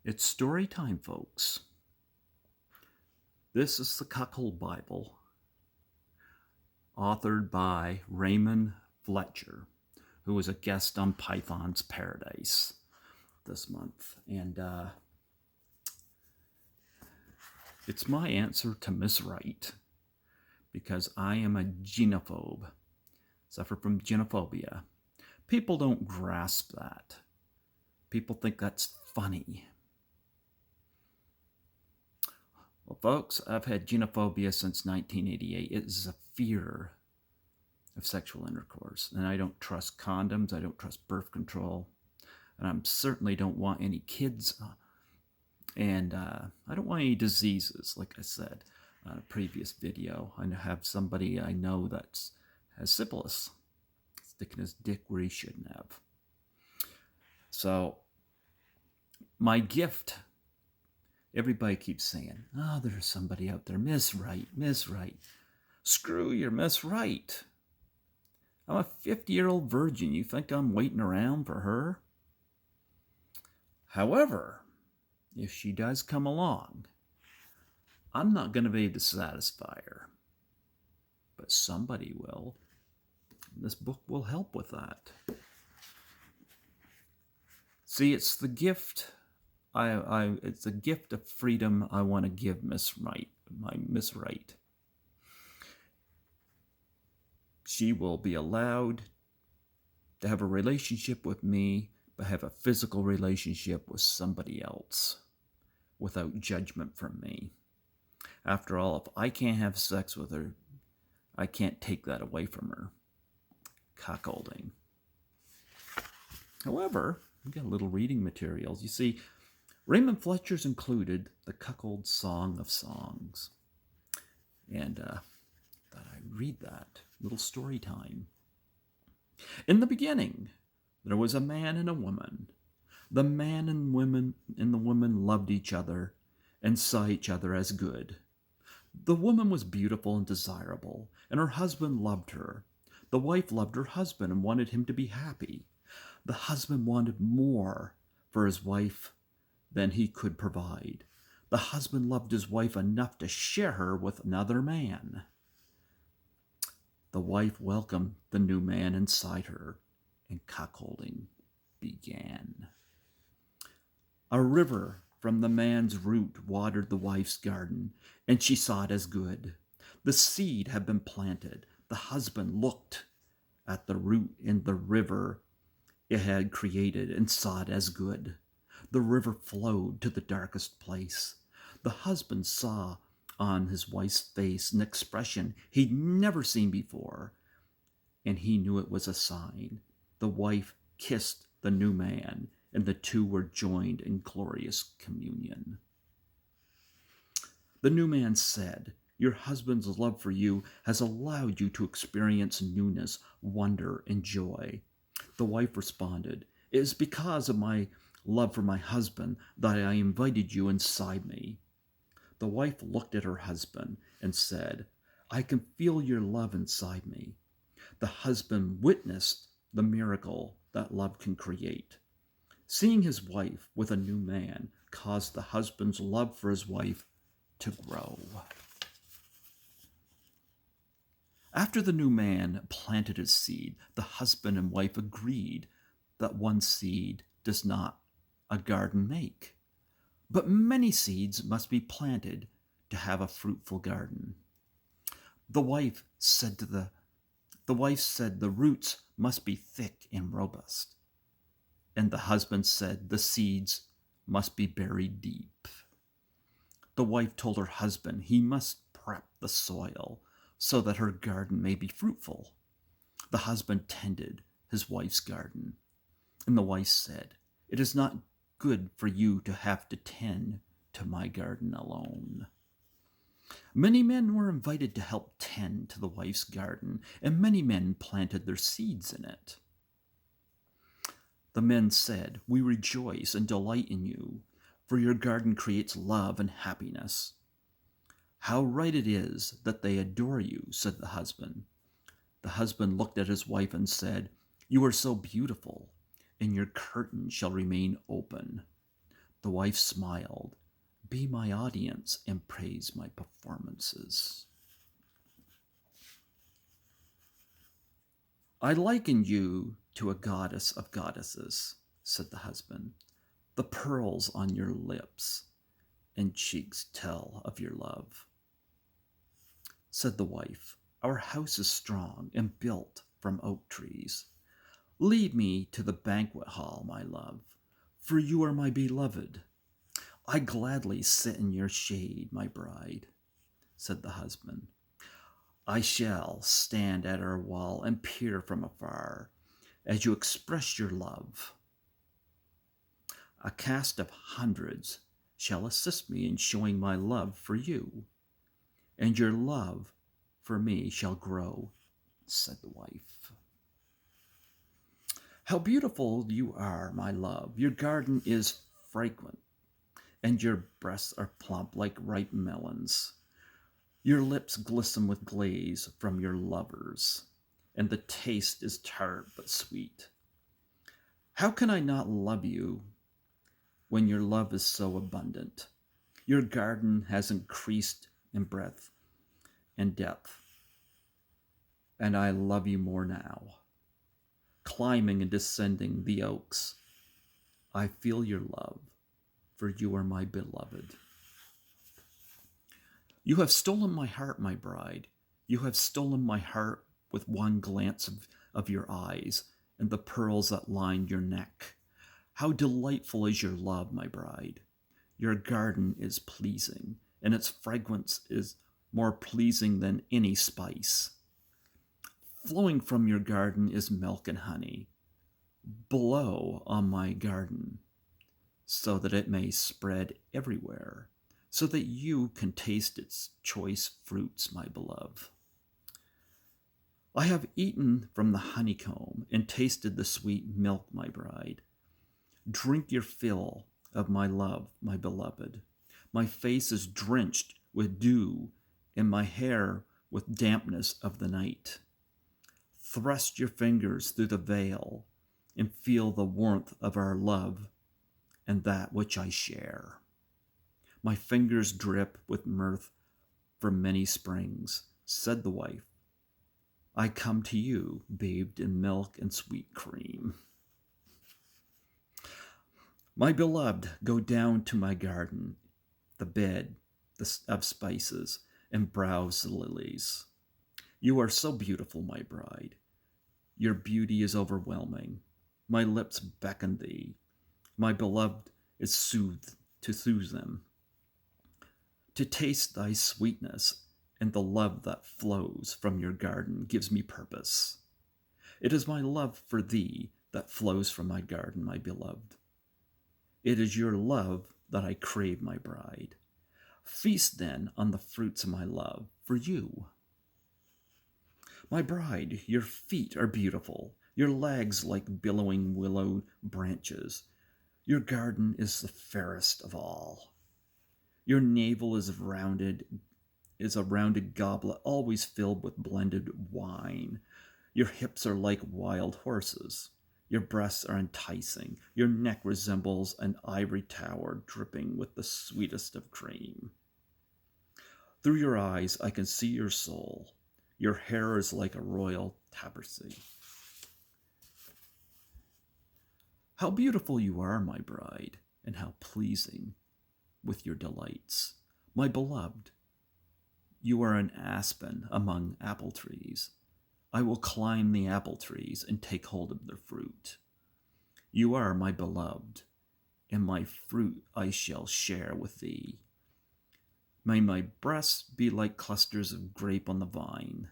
It's story time, folks. This is the Cuckold Bible, authored by Raymond Fletcher, who was a guest on Python's Paradise this month. And it's my answer to Miss Wright, because I am a xenophobe, suffer from xenophobia. People don't grasp that. People think that's funny. Well, folks, I've had xenophobia since 1988. It is a fear of sexual intercourse. And I don't trust condoms. I don't trust birth control. And I certainly don't want any kids. And I don't want any diseases, like I said on a previous video. I have somebody I know that has syphilis, sticking his dick where he shouldn't have. So my gift, everybody keeps saying, oh, there's somebody out there, Miss Wright, Miss Wright. Screw your Miss Wright. I'm a 50-year-old virgin. You think I'm waiting around for her? However, if she does come along, I'm not going to be able to satisfy her. But somebody will. This book will help with that. See, it's the gift. It's a gift of freedom I want to give Miss Wright, my Miss Wright. She will be allowed to have a relationship with me, but have a physical relationship with somebody else without judgment from me. After all, if I can't have sex with her, I can't take that away from her. Cuckolding. However, we got a little reading materials. You see, Raymond Fletcher's included the Cuckold Song of Songs. And thought I'd read that. Little story time. In the beginning, there was a man and a woman. The man and the woman loved each other and saw each other as good. The woman was beautiful and desirable, and her husband loved her. The wife loved her husband and wanted him to be happy. The husband wanted more for his wife than he could provide. The husband loved his wife enough to share her with another man. The wife welcomed the new man inside her, and cuckolding began. A river from the man's root watered the wife's garden, and she saw it as good. The seed had been planted. The husband looked at the root in the river it had created and saw it as good. The river flowed to the darkest place. The husband saw on his wife's face an expression he'd never seen before, and he knew it was a sign. The wife kissed the new man, and the two were joined in glorious communion. The new man said, "Your husband's love for you has allowed you to experience newness, wonder, and joy." The wife responded, "It is because of my love for my husband that I invited you inside me." The wife looked at her husband and said, "I can feel your love inside me." The husband witnessed the miracle that love can create. Seeing his wife with a new man caused the husband's love for his wife to grow. After the new man planted his seed, the husband and wife agreed that one seed does not a garden make, but many seeds must be planted to have a fruitful garden. The wife said the roots must be thick and robust, and the husband said the seeds must be buried deep. The wife told her husband he must prep the soil so that her garden may be fruitful. The husband tended his wife's garden, and the wife said, "It is not good for you to have to tend to my garden alone." Many men were invited to help tend to the wife's garden, and many men planted their seeds in it. The men said, "We rejoice and delight in you, for your garden creates love and happiness." "How right it is that they adore you," said the husband. The husband looked at his wife and said, "You are so beautiful, and your curtain shall remain open." The wife smiled. Be my audience and praise my performances. I liken you to a goddess of goddesses, said the husband. The pearls on your lips and cheeks tell of your love. Said the wife, our house is strong and built from oak trees. Lead me to the banquet hall, my love, for you are my beloved. I gladly sit in your shade, my bride, said the husband. I shall stand at our wall and peer from afar as you express your love. A cast of hundreds shall assist me in showing my love for you, and your love for me shall grow, said the wife. How beautiful you are, my love. Your garden is fragrant, and your breasts are plump like ripe melons. Your lips glisten with glaze from your lovers, and the taste is tart but sweet. How can I not love you when your love is so abundant? Your garden has increased in breadth and depth, and I love you more now. Climbing and descending the oaks, I feel your love, for you are my beloved. You have stolen my heart, my bride. You have stolen my heart with one glance of your eyes and the pearls that lined your neck. How delightful is your love, my bride. Your garden is pleasing, and its fragrance is more pleasing than any spice. Flowing from your garden is milk and honey. Blow on my garden so that it may spread everywhere, so that you can taste its choice fruits, my beloved. I have eaten from the honeycomb and tasted the sweet milk, my bride. Drink your fill of my love, my beloved. My face is drenched with dew, and my hair with dampness of the night. Thrust your fingers through the veil and feel the warmth of our love and that which I share. My fingers drip with mirth from many springs, said the wife. I come to you, bathed in milk and sweet cream. My beloved, go down to my garden, the bed of spices, and browse the lilies. You are so beautiful, my bride. Your beauty is overwhelming. My lips beckon thee. My beloved is soothed to soothe them. To taste thy sweetness and the love that flows from your garden gives me purpose. It is my love for thee that flows from my garden, my beloved. It is your love that I crave, my bride. Feast then on the fruits of my love for you. My bride, your feet are beautiful, your legs like billowing willow branches. Your garden is the fairest of all. Your navel is a rounded goblet, always filled with blended wine. Your hips are like wild horses. Your breasts are enticing. Your neck resembles an ivory tower dripping with the sweetest of cream. Through your eyes, I can see your soul. Your hair is like a royal tapestry. How beautiful you are, my bride, and how pleasing with your delights. My beloved, you are an aspen among apple trees. I will climb the apple trees and take hold of their fruit. You are my beloved, and my fruit I shall share with thee. May my breasts be like clusters of grape on the vine,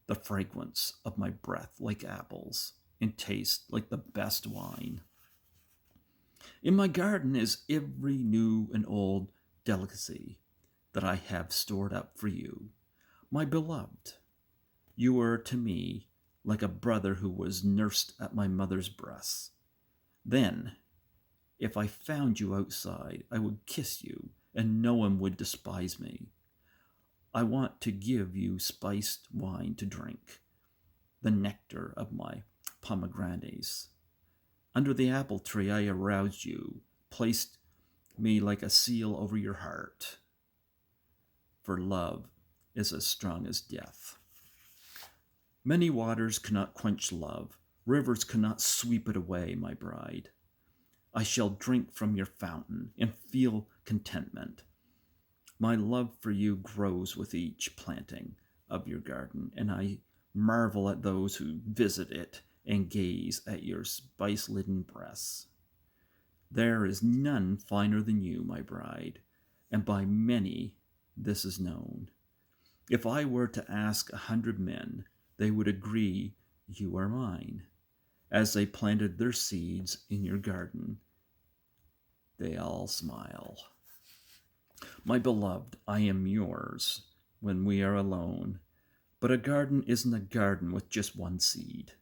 the fragrance of my breath like apples, and taste like the best wine. In my garden is every new and old delicacy that I have stored up for you, my beloved. You are to me like a brother who was nursed at my mother's breasts. Then, if I found you outside, I would kiss you, and no one would despise me. I want to give you spiced wine to drink, the nectar of my pomegranates. Under the apple tree I aroused you, placed me like a seal over your heart, for love is as strong as death. Many waters cannot quench love, rivers cannot sweep it away, my bride. I shall drink from your fountain and feel contentment. My love for you grows with each planting of your garden, and I marvel at those who visit it and gaze at your spice-laden breasts. There is none finer than you, my bride, and by many this is known. If I were to ask 100 men, they would agree you are mine. As they planted their seeds in your garden, they all smile. My beloved, I am yours when we are alone, but a garden isn't a garden with just one seed.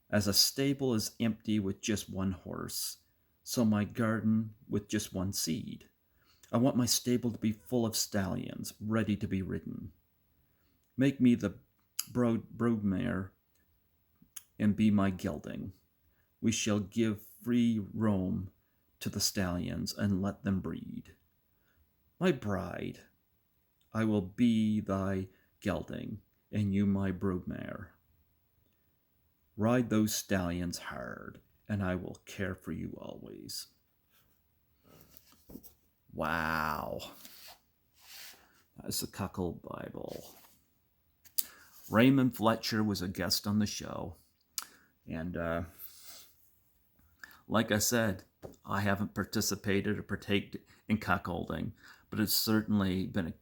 As a stable is empty with just one horse, so my garden with just one seed. I want my stable to be full of stallions, ready to be ridden. Make me the broodmare and be my gelding. We shall give free roam to the stallions and let them breed. My bride, I will be thy gelding, and you my broodmare. Ride those stallions hard, and I will care for you always. Wow. That's the Cuckold Bible. Raymond Fletcher was a guest on the show. And like I said, I haven't participated or partaked in cuckolding, but it's certainly been a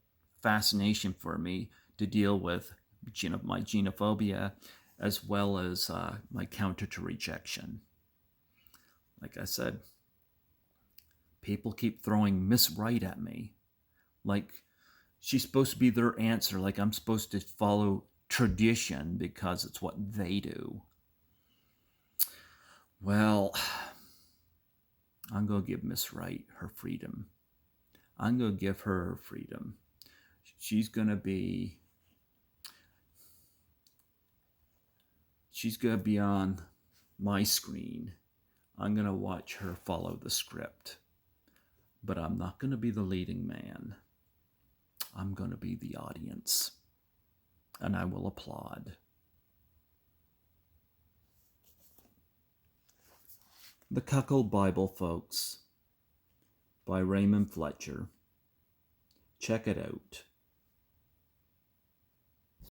fascination for me to deal with my genophobia as well as my counter to rejection. Like I said, people keep throwing Miss Right at me. Like she's supposed to be their answer, like I'm supposed to follow tradition because it's what they do. Well, I'm going to give Miss Right her freedom. I'm going to give her her freedom. She's going to be on my screen. I'm going to watch her follow the script. But I'm not going to be the leading man. I'm going to be the audience. And I will applaud. The Cuckold Bible, folks, by Raymond Fletcher. Check it out.